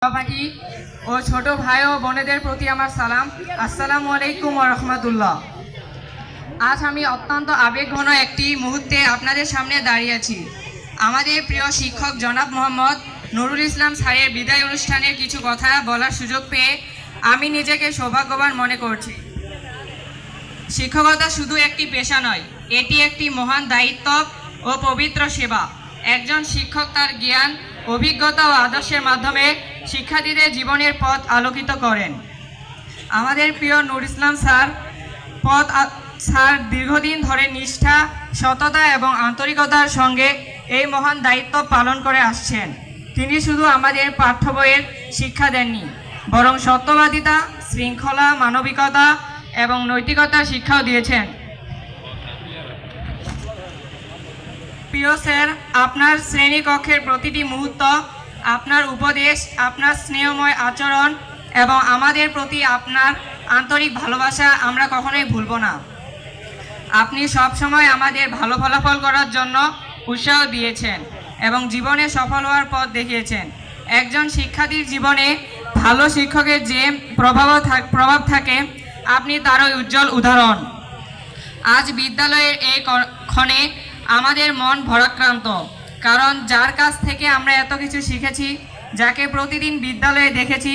সহপাঠী ও ছোট ভাই ও বোনেদের প্রতি আমার সালাম। আসসালামু আলাইকুম ওয়া রাহমাতুল্লাহ। আজ আমি অত্যন্ত আবেগঘন একটি মুহূর্তে আপনাদের সামনে দাঁড়িয়ে আছি। আমাদের প্রিয় শিক্ষক জনাব মোহাম্মদ নুরুল ইসলাম স্যারের বিদায় অনুষ্ঠানের কিছু কথা বলার সুযোগ পেয়ে আমি নিজেকে সৌভাগ্যবান মনে করছি। শিক্ষকতা শুধু একটি পেশা নয়, এটি একটি মহান দায়িত্ব ও পবিত্র সেবা। একজন শিক্ষক তার জ্ঞান, অভিজ্ঞতা ও আদর্শের মাধ্যমে শিক্ষার্থীদের জীবনের পথ আলোকিত করেন। আমাদের প্রিয় নুরুল ইসলাম স্যার দীর্ঘদিন ধরে নিষ্ঠা, সততা এবং আন্তরিকতার সঙ্গে এই মহান দায়িত্ব পালন করে আসছেন। তিনি শুধু আমাদের পাঠ্য বইয়ের শিক্ষা দেননি, বরং সত্যবাদিতা, শৃঙ্খলা, মানবিকতা এবং নৈতিকতার শিক্ষাও দিয়েছেন। প্রিয় স্যার, আপনার শ্রেণীকক্ষের প্রতিটি মুহূর্ত, আপনার উপদেশ, আপনার স্নেহময় আচরণ এবং আমাদের প্রতি আপনার আন্তরিক ভালোবাসা আমরা কখনোই ভুলব না। আপনি সবসময় আমাদের ভালো ফলাফল করার জন্য উৎসাহ দিয়েছেন এবং জীবনে সফল হওয়ার পথ দেখিয়েছেন। একজন শিক্ষার্থীর জীবনে ভালো শিক্ষকের যে প্রভাব থাকে, আপনি তারই উজ্জ্বল উদাহরণ। আজ বিদ্যালয়ের এই ক্ষণে আমাদের মন ভরাক্রান্ত, কারণ যার কাছ থেকে আমরা এত কিছু শিখেছি, যাকে প্রতিদিন বিদ্যালয়ে দেখেছি,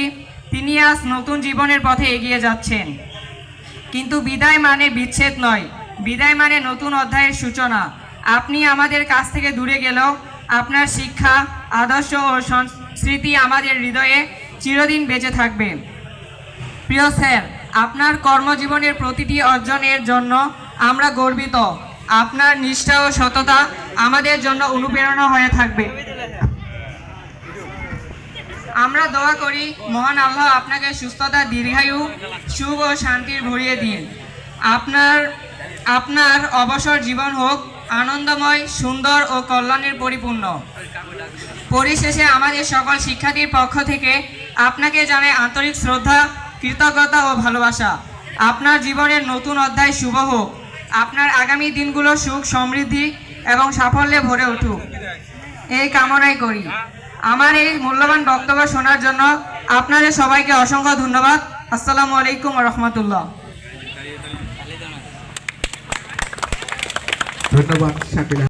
তিনি আজ নতুন জীবনের পথে এগিয়ে যাচ্ছেন। কিন্তু বিদায় মানে বিচ্ছেদ নয়, বিদায় মানে নতুন অধ্যায়ের সূচনা। আপনি আমাদের কাছ থেকে দূরে গেলেও আপনার শিক্ষা, আদর্শ ও সংস্কৃতি আমাদের হৃদয়ে চিরদিন বেঁচে থাকবে। প্রিয় স্যার, আপনার কর্মজীবনের প্রতিটি অর্জনের জন্য আমরা গর্বিত। আপনার নিষ্ঠা ও সততা আমাদের জন্য অনুপ্রেরণা হয়ে থাকবে। আমরা দোয়া করি মহান আল্লাহ আপনাকে সুস্থতা, দীর্ঘায়ু, সুখ ও শান্তির ভরিয়ে দিন। আপনার অবসর জীবন হোক আনন্দময়, সুন্দর ও কল্যাণের পরিপূর্ণ। পরিশেষে আমাদের সকল শিক্ষার্থীর পক্ষ থেকে আপনাকে জানাই আন্তরিক শ্রদ্ধা, কৃতজ্ঞতা ও ভালোবাসা। আপনার জীবনের নতুন অধ্যায় শুভ হোক। আপনার আগামী দিনগুলো সুখ, সমৃদ্ধি এবং সাফল্যে ভরে উঠুক, এই কামনাই করি। আমার এই মূল্যবান বক্তব্য শোনার জন্য আপনাদের সবাইকে অসংখ্য ধন্যবাদ। আসসালামু আলাইকুম ওয়া রাহমাতুল্লাহ। ধন্যবাদ শাকিলা।